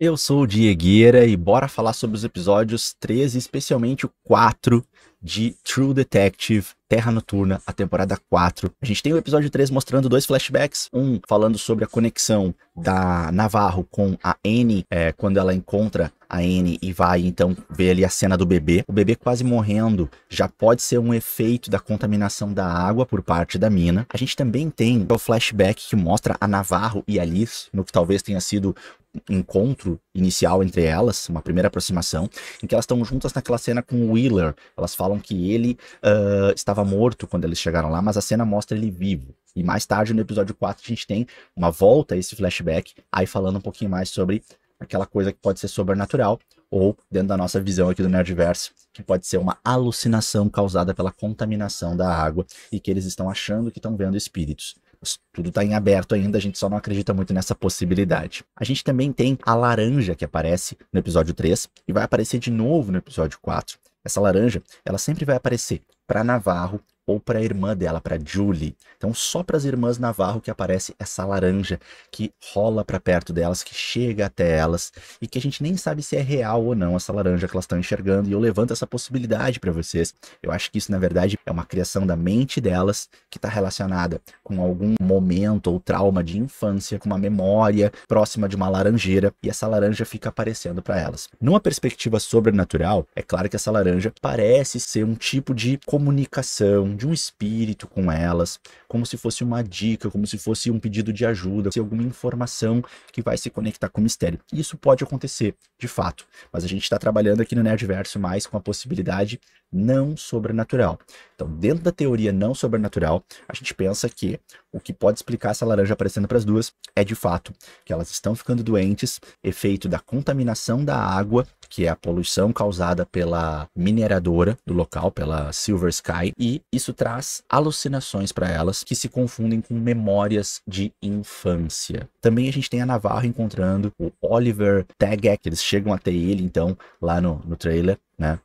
Eu sou o Diegueira e bora falar sobre os episódios 13, especialmente o 4 de True Detective Terra Noturna, a temporada 4. A gente tem o episódio 3 mostrando dois flashbacks, um falando sobre a conexão da Navarro com a Annie, quando ela encontra a Annie e vai então ver ali a cena do bebê. O bebê quase morrendo já pode ser um efeito da contaminação da água por parte da mina. A gente também tem o flashback que mostra a Navarro e a Liz, no que talvez tenha sido encontro inicial entre elas, uma primeira aproximação, em que elas estão juntas naquela cena com o Wheeler. Elas falam que ele estava morto quando eles chegaram lá, mas a cena mostra ele vivo. E mais tarde, no episódio 4, a gente tem uma volta a esse flashback, aí falando um pouquinho mais sobre aquela coisa que pode ser sobrenatural, ou, dentro da nossa visão aqui do Nerdverso, que pode ser uma alucinação causada pela contaminação da água, e que eles estão achando que estão vendo espíritos. Tudo está em aberto ainda, a gente só não acredita muito nessa possibilidade. A gente também tem a laranja que aparece no episódio 3 e vai aparecer de novo no episódio 4. Essa laranja, ela sempre vai aparecer para Navarro ou para a irmã dela, para Julie. Então, só para as irmãs Navarro que aparece essa laranja que rola para perto delas, que chega até elas e que a gente nem sabe se é real ou não essa laranja que elas estão enxergando. E eu levanto essa possibilidade para vocês. Eu acho que isso, na verdade, é uma criação da mente delas que está relacionada com algum momento ou trauma de infância, com uma memória próxima de uma laranjeira, e essa laranja fica aparecendo para elas. Numa perspectiva sobrenatural, é claro que essa laranja parece ser um tipo de comunicação de um espírito com elas, como se fosse uma dica, como se fosse um pedido de ajuda, se alguma informação que vai se conectar com o mistério. E isso pode acontecer, de fato, mas a gente está trabalhando aqui no Nerdverso mais com a possibilidade não sobrenatural. Então, dentro da teoria não sobrenatural, a gente pensa que o que pode explicar essa laranja aparecendo para as duas é, de fato, que elas estão ficando doentes, efeito da contaminação da água, que é a poluição causada pela mineradora do local, pela Silver Sky, e isso traz alucinações para elas que se confundem com memórias de infância. Também a gente tem a Navarro encontrando o Oliver Tagek, eles chegam até ele, então, lá no trailer, né?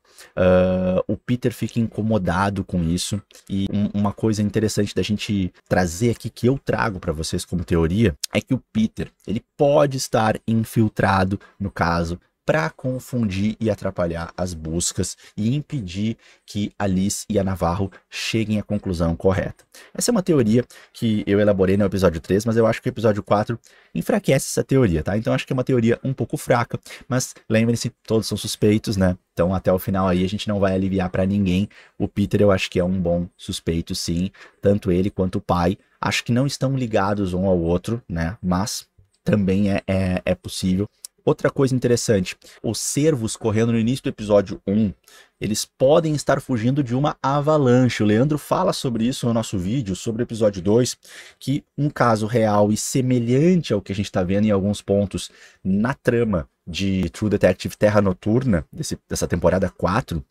O Peter fica incomodado com isso, e uma coisa interessante da gente trazer aqui, que eu trago para vocês como teoria, é que o Peter, ele pode estar infiltrado, no caso, para confundir e atrapalhar as buscas e impedir que a Liz e a Navarro cheguem à conclusão correta. Essa é uma teoria que eu elaborei no episódio 3, mas eu acho que o episódio 4 enfraquece essa teoria, tá? Então acho que é uma teoria um pouco fraca, mas lembrem-se, todos são suspeitos, né? Então até o final aí a gente não vai aliviar para ninguém. O Peter eu acho que é um bom suspeito, sim, tanto ele quanto o pai. Acho que não estão ligados um ao outro, né? Mas também é possível. Outra coisa interessante, os cervos correndo no início do episódio 1, eles podem estar fugindo de uma avalanche. O Leandro fala sobre isso no nosso vídeo, sobre o episódio 2, que um caso real e semelhante ao que a gente está vendo em alguns pontos na trama de True Detective Terra Noturna, dessa temporada 4,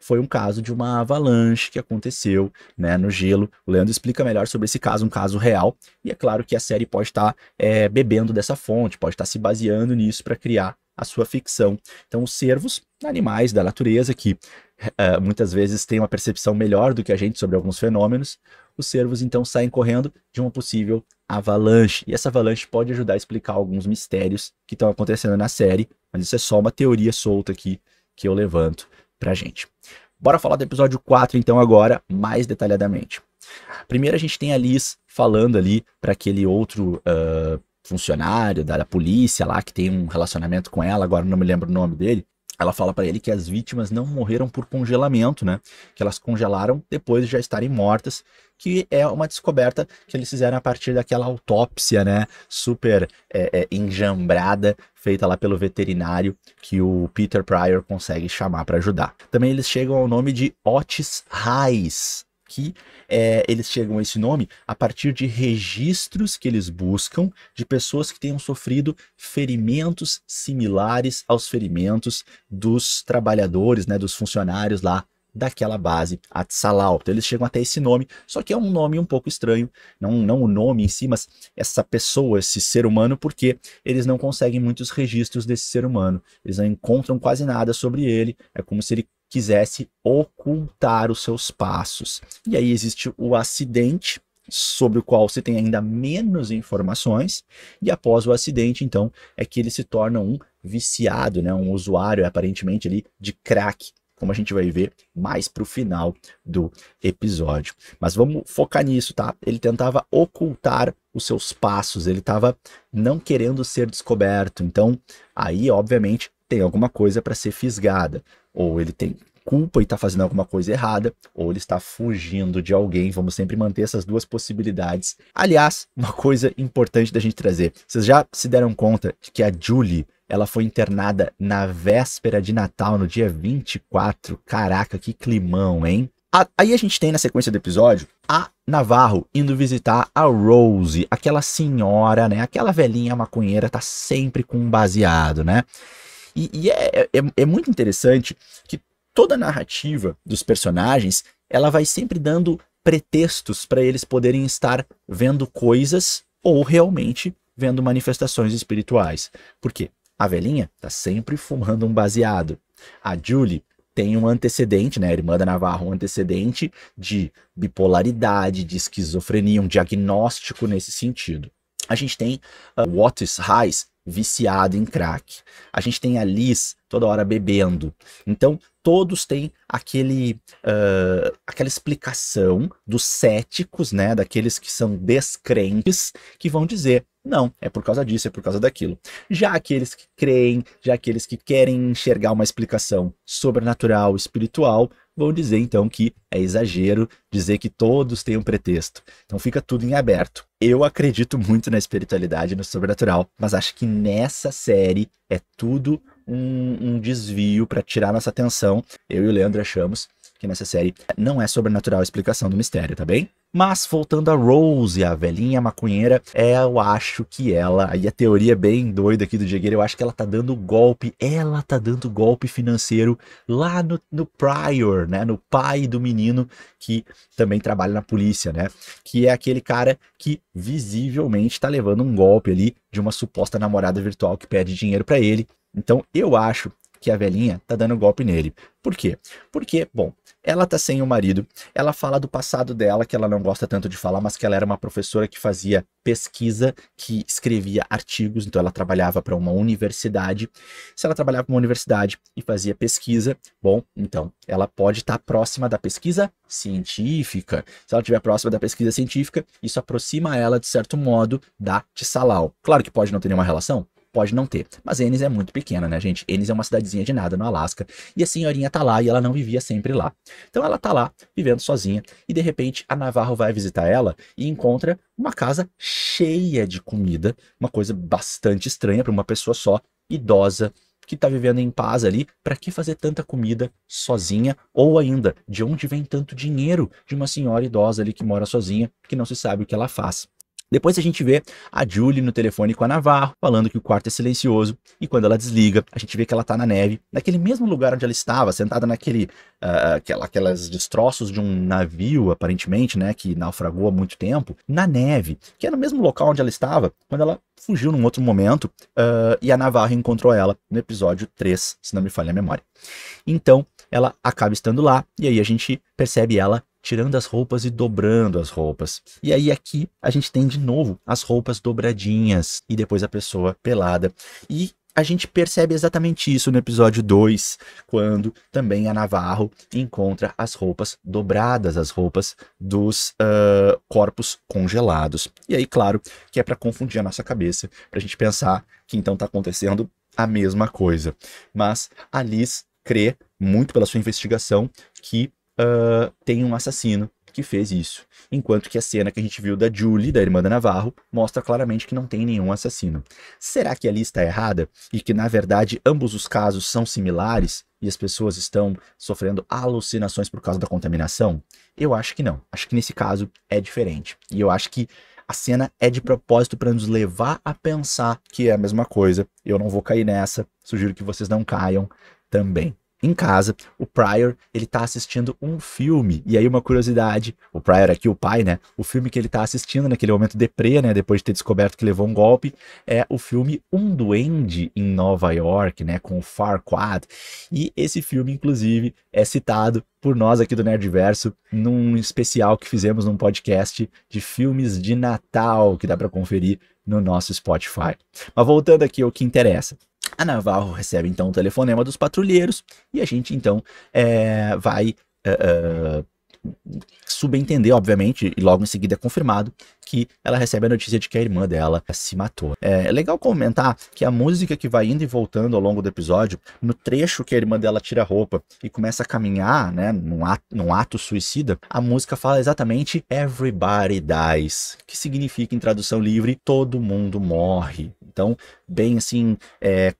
foi um caso de uma avalanche que aconteceu, né, no gelo. O Leandro explica melhor sobre esse caso, um caso real, e é claro que a série pode estar bebendo dessa fonte, pode estar se baseando nisso para criar a sua ficção. Então, os cervos, animais da natureza que muitas vezes têm uma percepção melhor do que a gente sobre alguns fenômenos, os cervos então saem correndo de uma possível avalanche. E essa avalanche pode ajudar a explicar alguns mistérios que estão acontecendo na série, mas isso é só uma teoria solta aqui que eu levanto pra gente. Bora falar do episódio 4 então agora, mais detalhadamente. Primeiro a gente tem a Liz falando ali para aquele outro funcionário da polícia lá, que tem um relacionamento com ela, agora não me lembro o nome dele. Ela fala para ele que as vítimas não morreram por congelamento, né? Que elas congelaram depois de já estarem mortas, que é uma descoberta que eles fizeram a partir daquela autópsia, né? Super enjambrada, feita lá pelo veterinário, que o Peter Pryor consegue chamar para ajudar. Também eles chegam ao nome de Otis Reis, que eles chegam a esse nome a partir de registros que eles buscam de pessoas que tenham sofrido ferimentos similares aos ferimentos dos trabalhadores, né, dos funcionários lá daquela base, Atsalau. Então eles chegam até esse nome, só que é um nome um pouco estranho, não o nome em si, mas essa pessoa, esse ser humano, porque eles não conseguem muitos registros desse ser humano, eles não encontram quase nada sobre ele, é como se ele quisesse ocultar os seus passos. E aí existe o acidente, sobre o qual se tem ainda menos informações, e após o acidente, então, é que ele se torna um viciado, né? Um usuário aparentemente ali de crack, como a gente vai ver mais pro final do episódio. Mas vamos focar nisso, tá? Ele tentava ocultar os seus passos, ele estava não querendo ser descoberto. Então, aí, obviamente, tem alguma coisa para ser fisgada. Ou ele tem culpa e está fazendo alguma coisa errada, ou ele está fugindo de alguém. Vamos sempre manter essas duas possibilidades. Aliás, uma coisa importante da gente trazer. Vocês já se deram conta de que a Julie, ela foi internada na véspera de Natal, no dia 24. Caraca, que climão, hein? Aí a gente tem na sequência do episódio a Navarro indo visitar a Rose, aquela senhora, né? Aquela velhinha maconheira, tá sempre com um baseado, né? E é muito interessante que toda a narrativa dos personagens, ela vai sempre dando pretextos para eles poderem estar vendo coisas ou realmente vendo manifestações espirituais. Por quê? A velhinha tá sempre fumando um baseado. A Julie tem um antecedente, né, a irmã da Navarro, um antecedente de bipolaridade, de esquizofrenia, um diagnóstico nesse sentido. A gente tem o Otis Reis viciado em crack. A gente tem a Liz toda hora bebendo. Então, todos têm aquela explicação dos céticos, né, daqueles que são descrentes, que vão dizer, não, é por causa disso, é por causa daquilo. Já aqueles que creem, já aqueles que querem enxergar uma explicação sobrenatural, espiritual, vão dizer então que é exagero dizer que todos têm um pretexto. Então fica tudo em aberto. Eu acredito muito na espiritualidade e no sobrenatural, mas acho que nessa série é tudo um desvio para tirar nossa atenção. Eu e o Leandro achamos que nessa série não é sobrenatural a explicação do mistério, tá bem? Mas voltando a Rose, a velhinha maconheira, eu acho que ela, aí a teoria bem doida aqui do Diegueira, eu acho que ela tá dando golpe, financeiro lá no Pryor, né, no pai do menino que também trabalha na polícia, né, que é aquele cara que visivelmente tá levando um golpe ali de uma suposta namorada virtual que pede dinheiro pra ele. Então eu acho que a velhinha tá dando golpe nele. Por quê? Porque, bom, ela tá sem o marido, ela fala do passado dela, que ela não gosta tanto de falar, mas que ela era uma professora que fazia pesquisa, que escrevia artigos, então ela trabalhava para uma universidade. Se ela trabalhava para uma universidade e fazia pesquisa, bom, então ela pode estar próxima da pesquisa científica. Se ela estiver próxima da pesquisa científica, isso aproxima ela, de certo modo, da Tsalau. Claro que pode não ter nenhuma relação, pode não ter. Mas Ennis é muito pequena, né, gente? Ennis é uma cidadezinha de nada no Alasca. E a senhorinha tá lá e ela não vivia sempre lá. Então ela tá lá, vivendo sozinha. E de repente a Navarro vai visitar ela e encontra uma casa cheia de comida. Uma coisa bastante estranha para uma pessoa só, idosa, que tá vivendo em paz ali. Para que fazer tanta comida sozinha? Ou ainda, de onde vem tanto dinheiro de uma senhora idosa ali que mora sozinha, que não se sabe o que ela faz? Depois a gente vê a Julie no telefone com a Navarro, falando que o quarto é silencioso, e quando ela desliga, a gente vê que ela tá na neve, naquele mesmo lugar onde ela estava, sentada aquelas destroços de um navio, aparentemente, né, que naufragou há muito tempo, na neve, que é no mesmo local onde ela estava, quando ela fugiu num outro momento, e a Navarro encontrou ela no episódio 3, se não me falha a memória. Então, ela acaba estando lá, e aí a gente percebe ela tirando as roupas e dobrando as roupas. E aí aqui a gente tem de novo as roupas dobradinhas e depois a pessoa pelada. E a gente percebe exatamente isso no episódio 2, quando também a Navarro encontra as roupas dobradas, as roupas dos corpos congelados. E aí, claro, que é para confundir a nossa cabeça, para a gente pensar que então está acontecendo a mesma coisa. Mas a Liz crê, muito pela sua investigação, que tem um assassino que fez isso. Enquanto que a cena que a gente viu da Julie, da irmã da Navarro, mostra claramente que não tem nenhum assassino. Será que a Liz está errada? E que, na verdade, ambos os casos são similares e as pessoas estão sofrendo alucinações por causa da contaminação? Eu acho que não. Acho que nesse caso é diferente. E eu acho que a cena é de propósito para nos levar a pensar que é a mesma coisa. Eu não vou cair nessa. Sugiro que vocês não caiam também. Em casa, o Pryor, ele tá assistindo um filme, e aí uma curiosidade, o Pryor aqui, o pai, né, o filme que ele tá assistindo naquele momento deprê, né, depois de ter descoberto que levou um golpe, é o filme Um Duende em Nova York, né, com o Farquaad, e esse filme, inclusive, é citado por nós aqui do Nerdverso, num especial que fizemos num podcast de filmes de Natal, que dá para conferir no nosso Spotify. Mas voltando aqui ao que interessa. A Navarro recebe então o telefonema dos patrulheiros e a gente então vai subentender, obviamente, e logo em seguida é confirmado que ela recebe a notícia de que a irmã dela se matou. É legal comentar que a música que vai indo e voltando ao longo do episódio, no trecho que a irmã dela tira a roupa e começa a caminhar, né, num ato suicida, a música fala exatamente Everybody Dies, que significa, em tradução livre, todo mundo morre. Então, bem assim,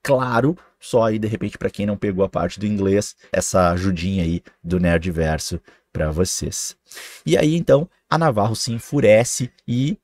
claro, só aí de repente para quem não pegou a parte do inglês, essa ajudinha aí do Nerdverso para vocês. E aí então a Navarro se enfurece e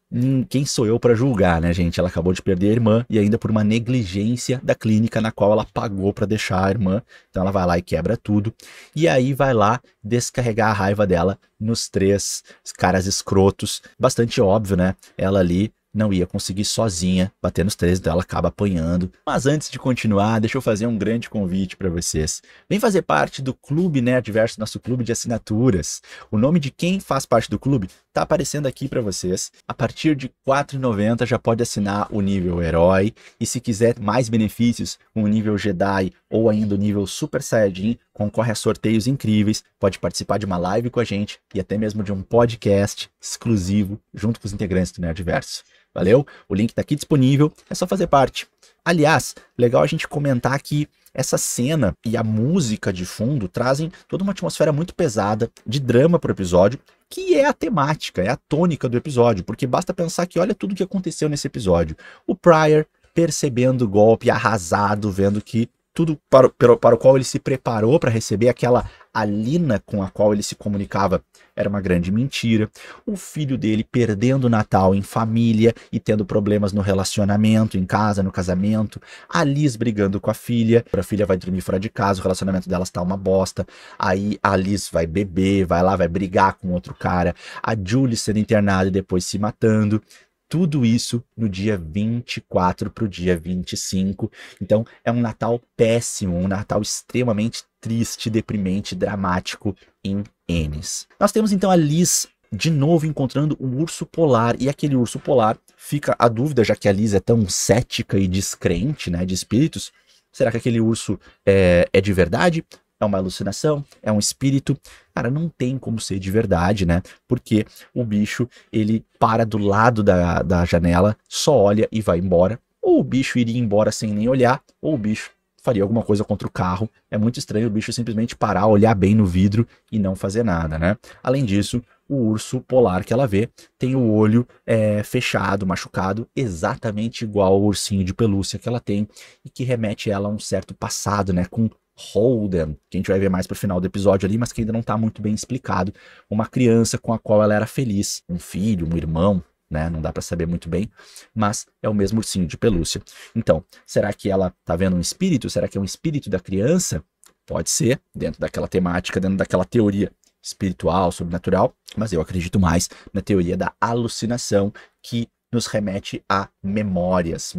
quem sou eu para julgar, né, gente? Ela acabou de perder a irmã e ainda por uma negligência da clínica na qual ela pagou para deixar a irmã. Então ela vai lá e quebra tudo e aí vai lá descarregar a raiva dela nos 3 caras escrotos. Bastante óbvio, né? Ela ali não ia conseguir sozinha bater nos 3, então ela acaba apanhando. Mas antes de continuar, deixa eu fazer um grande convite para vocês. Vem fazer parte do Clube Nerdverso, nosso clube de assinaturas. O nome de quem faz parte do clube tá aparecendo aqui para vocês. A partir de R$ 4,90 já pode assinar o nível Herói. E se quiser mais benefícios, o nível Jedi ou ainda o nível Super Saiyajin, concorre a sorteios incríveis, pode participar de uma live com a gente e até mesmo de um podcast exclusivo junto com os integrantes do Nerdverso. Valeu? O link está aqui disponível, é só fazer parte. Aliás, legal a gente comentar que essa cena e a música de fundo trazem toda uma atmosfera muito pesada de drama para o episódio, que é a temática, é a tônica do episódio, porque basta pensar que olha tudo o que aconteceu nesse episódio. O Pryor percebendo o golpe, arrasado, vendo que tudo para o qual ele se preparou para receber aquela Alina com a qual ele se comunicava era uma grande mentira. O filho dele perdendo o Natal em família e tendo problemas no relacionamento, em casa, no casamento. A Liz brigando com a filha vai dormir fora de casa, o relacionamento delas tá uma bosta. Aí a Liz vai beber, vai lá, vai brigar com outro cara. A Julie sendo internada e depois se matando. Tudo isso no dia 24 para o dia 25. Então é um Natal péssimo, um Natal extremamente triste, deprimente, dramático em N's. Nós temos então a Liz de novo encontrando o urso polar. E aquele urso polar, fica a dúvida, já que a Liz é tão cética e descrente, né, de espíritos. Será que aquele urso é de verdade? É uma alucinação? É um espírito? Cara, não tem como ser de verdade, né? Porque o bicho, ele para do lado da janela, só olha e vai embora. Ou o bicho iria embora sem nem olhar, ou o bicho faria alguma coisa contra o carro. É muito estranho o bicho simplesmente parar, olhar bem no vidro e não fazer nada, né? Além disso, o urso polar que ela vê tem o olho fechado, machucado, exatamente igual ao ursinho de pelúcia que ela tem e que remete ela a um certo passado, né? Com Holden, que a gente vai ver mais pro final do episódio ali, mas que ainda não tá muito bem explicado. Uma criança com a qual ela era feliz, um filho, um irmão, né? Não dá para saber muito bem, mas é o mesmo ursinho de pelúcia. Então, será que ela tá vendo um espírito? Será que é um espírito da criança? Pode ser, dentro daquela temática, dentro daquela teoria espiritual, sobrenatural, mas eu acredito mais na teoria da alucinação, que nos remete a memórias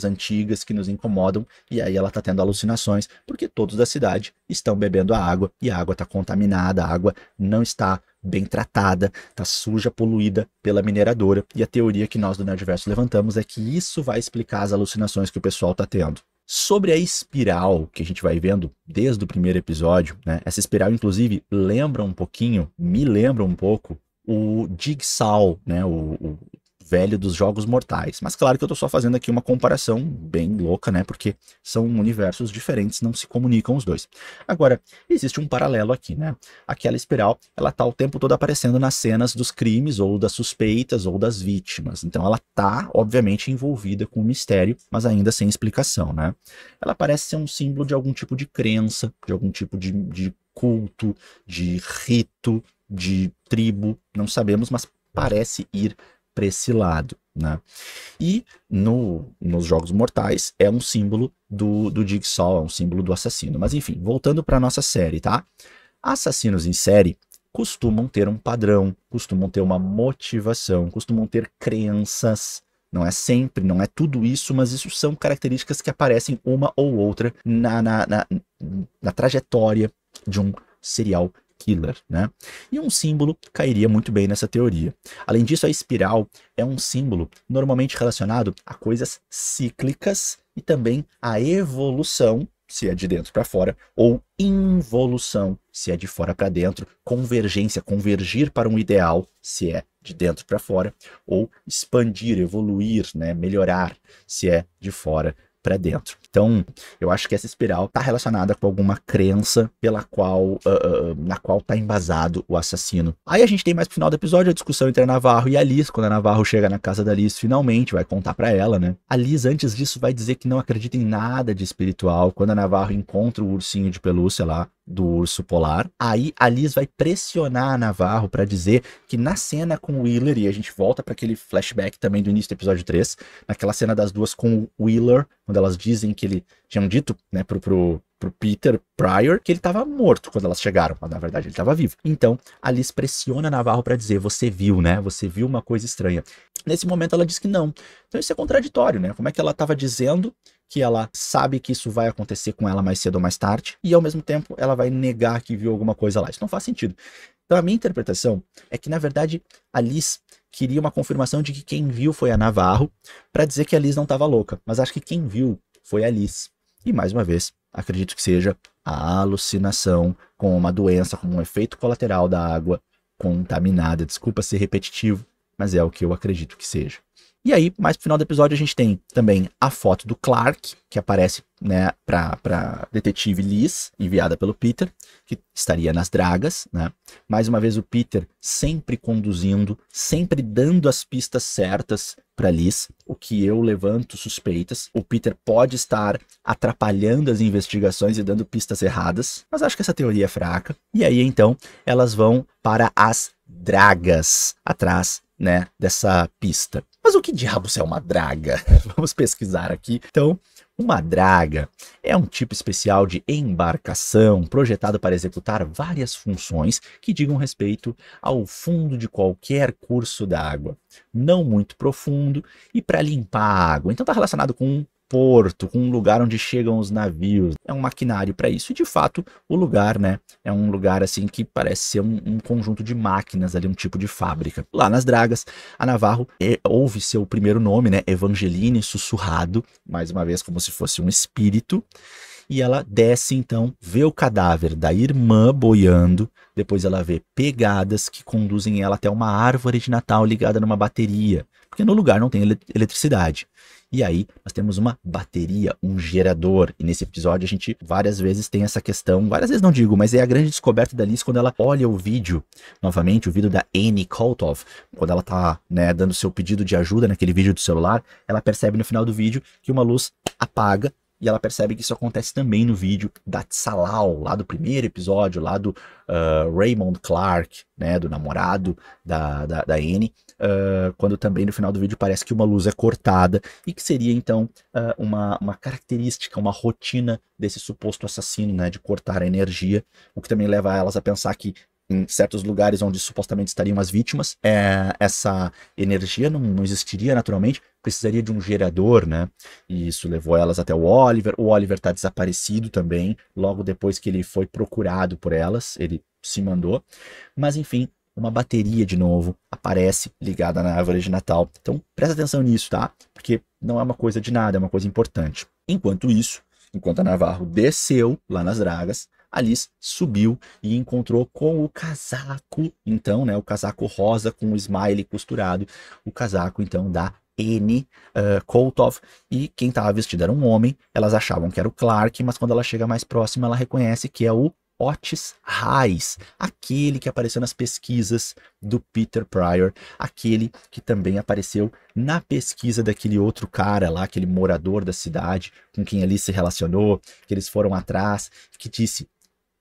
antigas que nos incomodam, e aí ela está tendo alucinações, porque todos da cidade estão bebendo a água, e a água está contaminada, a água não está bem tratada, está suja, poluída pela mineradora, e a teoria que nós do Nerdverso levantamos é que isso vai explicar as alucinações que o pessoal está tendo. Sobre a espiral que a gente vai vendo desde o primeiro episódio, né? Essa espiral, inclusive, me lembra um pouco o Jigsaw, né? O velho dos Jogos Mortais. Mas claro que eu tô só fazendo aqui uma comparação bem louca, né? Porque são universos diferentes, não se comunicam os dois. Agora, existe um paralelo aqui, né? Aquela espiral, ela tá o tempo todo aparecendo nas cenas dos crimes, ou das suspeitas, ou das vítimas. Então ela tá, obviamente, envolvida com o mistério, mas ainda sem explicação, né? Ela parece ser um símbolo de algum tipo de crença, de algum tipo de culto, de rito, de tribo, não sabemos, mas parece ir para esse lado, né? E nos Jogos Mortais é um símbolo do Jigsaw, é um símbolo do assassino. Mas enfim, voltando para nossa série, tá? Assassinos em série costumam ter um padrão, costumam ter uma motivação, costumam ter crenças. Não é sempre, não é tudo isso, mas isso são características que aparecem uma ou outra na trajetória de um serial killer, né? E um símbolo cairia muito bem nessa teoria. Além disso, a espiral é um símbolo normalmente relacionado a coisas cíclicas e também a evolução, se é de dentro para fora, ou involução, se é de fora para dentro, convergência, convergir para um ideal, se é de dentro para fora, ou expandir, evoluir, né, melhorar, se é de fora para dentro. Então, eu acho que essa espiral está relacionada com alguma crença na qual está embasado o assassino. Aí a gente tem mais pro final do episódio a discussão entre a Navarro e a Liz, quando a Navarro chega na casa da Liz, finalmente vai contar para ela, né? A Liz, antes disso, vai dizer que não acredita em nada de espiritual, quando a Navarro encontra o ursinho de pelúcia lá, do urso polar. Aí a Liz vai pressionar a Navarro para dizer que na cena com o Wheeler, e a gente volta para aquele flashback também do início do episódio 3, naquela cena das duas com o Wheeler, quando elas dizem que ele tinham dito, né, pro Peter Pryor que ele estava morto quando elas chegaram, mas na verdade ele estava vivo. Então a Liz pressiona a Navarro para dizer: você viu, né? Você viu uma coisa estranha. Nesse momento ela diz que não. Então isso é contraditório, né? Como é que ela estava dizendo que ela sabe que isso vai acontecer com ela mais cedo ou mais tarde, e ao mesmo tempo ela vai negar que viu alguma coisa lá? Isso não faz sentido. Então a minha interpretação é que, na verdade, a Liz queria uma confirmação de que quem viu foi a Navarro, para dizer que a Liz não estava louca. Mas acho que quem viu foi a Liz. E mais uma vez, acredito que seja a alucinação com uma doença, como um efeito colateral da água contaminada. Desculpa ser repetitivo, mas é o que eu acredito que seja. E aí, mais pro final do episódio, a gente tem também a foto do Clark, que aparece, né, pra detetive Liz, enviada pelo Peter, que estaria nas dragas, né? Mais uma vez o Peter sempre conduzindo, sempre dando as pistas certas para Liz, o que eu levanto suspeitas. O Peter pode estar atrapalhando as investigações e dando pistas erradas, mas acho que essa teoria é fraca. E aí, então, elas vão para as dragas, atrás, né, dessa pista. Mas o que diabos é uma draga? Vamos pesquisar aqui. Então, uma draga é um tipo especial de embarcação projetado para executar várias funções que digam respeito ao fundo de qualquer curso d'água, não muito profundo, e para limpar a água. Então está relacionado com um porto, com um lugar onde chegam os navios. É um maquinário para isso. E de fato, o lugar, né, é um lugar assim que parece ser um conjunto de máquinas ali, um tipo de fábrica. Lá nas dragas, a Navarro ouve seu primeiro nome, né, Evangeline, sussurrado, mais uma vez como se fosse um espírito. E ela desce então, vê o cadáver da irmã boiando, depois ela vê pegadas que conduzem ela até uma árvore de Natal ligada numa bateria, porque no lugar não tem eletricidade. E aí nós temos uma bateria, um gerador, e nesse episódio a gente várias vezes tem essa questão, várias vezes não digo, mas é a grande descoberta da Liz quando ela olha o vídeo, novamente o vídeo da Annie Koltov, quando ela tá, né, dando seu pedido de ajuda naquele vídeo do celular, ela percebe no final do vídeo que uma luz apaga. E ela percebe que isso acontece também no vídeo da Tsalal, lá do primeiro episódio, lá do Raymond Clark, né, do namorado da Annie, quando também no final do vídeo parece que uma luz é cortada e que seria então uma característica, uma rotina desse suposto assassino, né, de cortar a energia, o que também leva elas a pensar que em certos lugares onde supostamente estariam as vítimas, essa energia não existiria naturalmente, precisaria de um gerador, né? E isso levou elas até o Oliver. O Oliver está desaparecido também, logo depois que ele foi procurado por elas, ele se mandou. Mas enfim, uma bateria de novo aparece ligada na árvore de Natal. Então presta atenção nisso, tá? Porque não é uma coisa de nada, é uma coisa importante. Enquanto isso, enquanto a Navarro desceu lá nas dragas, a Liz subiu e encontrou com o casaco, então, né, o casaco rosa com o smiley costurado, o casaco, então, da Annie Koltov, e quem estava vestido era um homem. Elas achavam que era o Clark, mas quando ela chega mais próxima, ela reconhece que é o Otis Hayes, aquele que apareceu nas pesquisas do Peter Pryor, aquele que também apareceu na pesquisa daquele outro cara lá, aquele morador da cidade, com quem ali se relacionou, que eles foram atrás, que disse: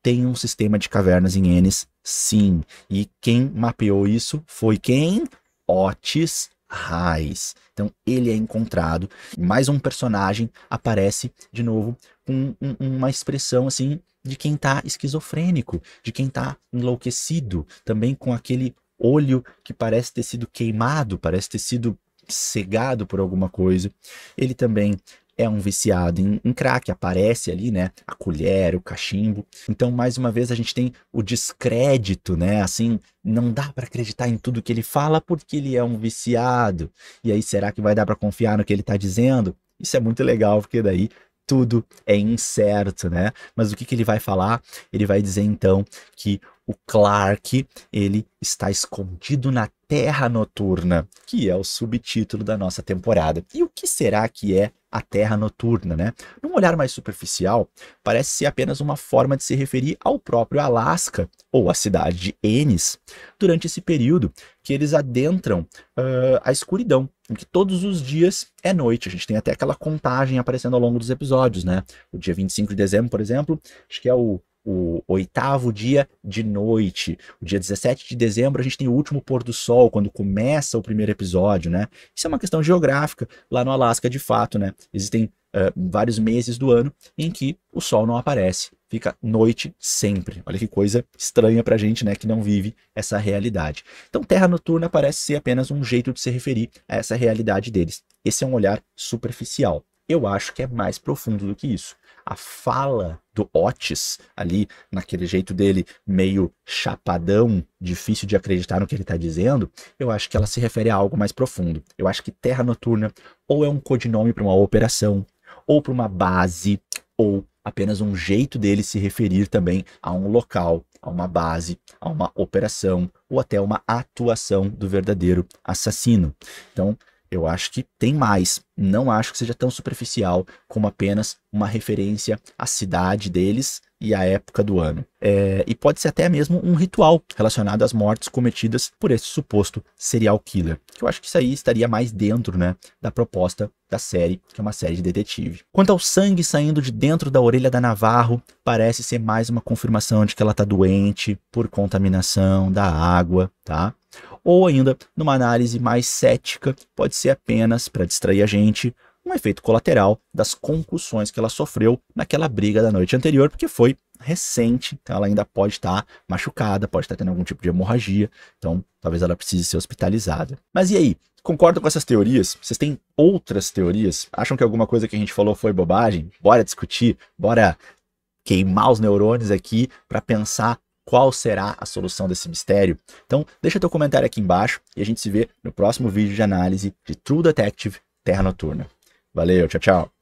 tem um sistema de cavernas em Ennis, sim. E quem mapeou isso foi quem? Otis Hayes. Então ele é encontrado. Mais um personagem aparece de novo com uma expressão assim de quem tá esquizofrênico, de quem tá enlouquecido, também com aquele olho que parece ter sido queimado, parece ter sido cegado por alguma coisa. Ele também é um viciado em crack, aparece ali, né, a colher, o cachimbo. Então, mais uma vez, a gente tem o descrédito, né, assim, não dá para acreditar em tudo que ele fala porque ele é um viciado. E aí, será que vai dar para confiar no que ele está dizendo? Isso é muito legal, porque daí tudo é incerto, né? Mas o que que ele vai falar? Ele vai dizer, então, que o Clark, ele está escondido na Terra Noturna, que é o subtítulo da nossa temporada. E o que será que é a Terra Noturna, né? Num olhar mais superficial, parece ser apenas uma forma de se referir ao próprio Alasca, ou a cidade de Ennis, durante esse período que eles adentram a escuridão, em que todos os dias é noite. A gente tem até aquela contagem aparecendo ao longo dos episódios, né? O dia 25 de dezembro, por exemplo, acho que é o 8º dia de noite. O dia 17 de dezembro a gente tem o último pôr do sol, quando começa o primeiro episódio, né? Isso é uma questão geográfica. Lá no Alasca, de fato, né? Existem vários meses do ano em que o sol não aparece. Fica noite sempre. Olha que coisa estranha pra gente, né? Que não vive essa realidade. Então, Terra Noturna parece ser apenas um jeito de se referir a essa realidade deles. Esse é um olhar superficial. Eu acho que é mais profundo do que isso. A fala do Otis, ali, naquele jeito dele meio chapadão, difícil de acreditar no que ele está dizendo, eu acho que ela se refere a algo mais profundo. Eu acho que Terra Noturna ou é um codinome para uma operação, ou para uma base, ou apenas um jeito dele se referir também a um local, a uma base, a uma operação, ou até uma atuação do verdadeiro assassino. Então, eu acho que tem mais. Não acho que seja tão superficial como apenas uma referência à cidade deles e à época do ano. E pode ser até mesmo um ritual relacionado às mortes cometidas por esse suposto serial killer. Que eu acho que isso aí estaria mais dentro, né, da proposta da série, que é uma série de detetive. Quanto ao sangue saindo de dentro da orelha da Navarro, parece ser mais uma confirmação de que ela está doente por contaminação da água, tá? Ou ainda, numa análise mais cética, pode ser apenas, para distrair a gente, um efeito colateral das concussões que ela sofreu naquela briga da noite anterior, porque foi recente, então ela ainda pode estar machucada, pode estar tendo algum tipo de hemorragia, então talvez ela precise ser hospitalizada. Mas e aí? Concordam com essas teorias? Vocês têm outras teorias? Acham que alguma coisa que a gente falou foi bobagem? Bora discutir, bora queimar os neurônios aqui para pensar qual será a solução desse mistério? Então, deixa teu comentário aqui embaixo e a gente se vê no próximo vídeo de análise de True Detective Terra Noturna. Valeu, tchau, tchau!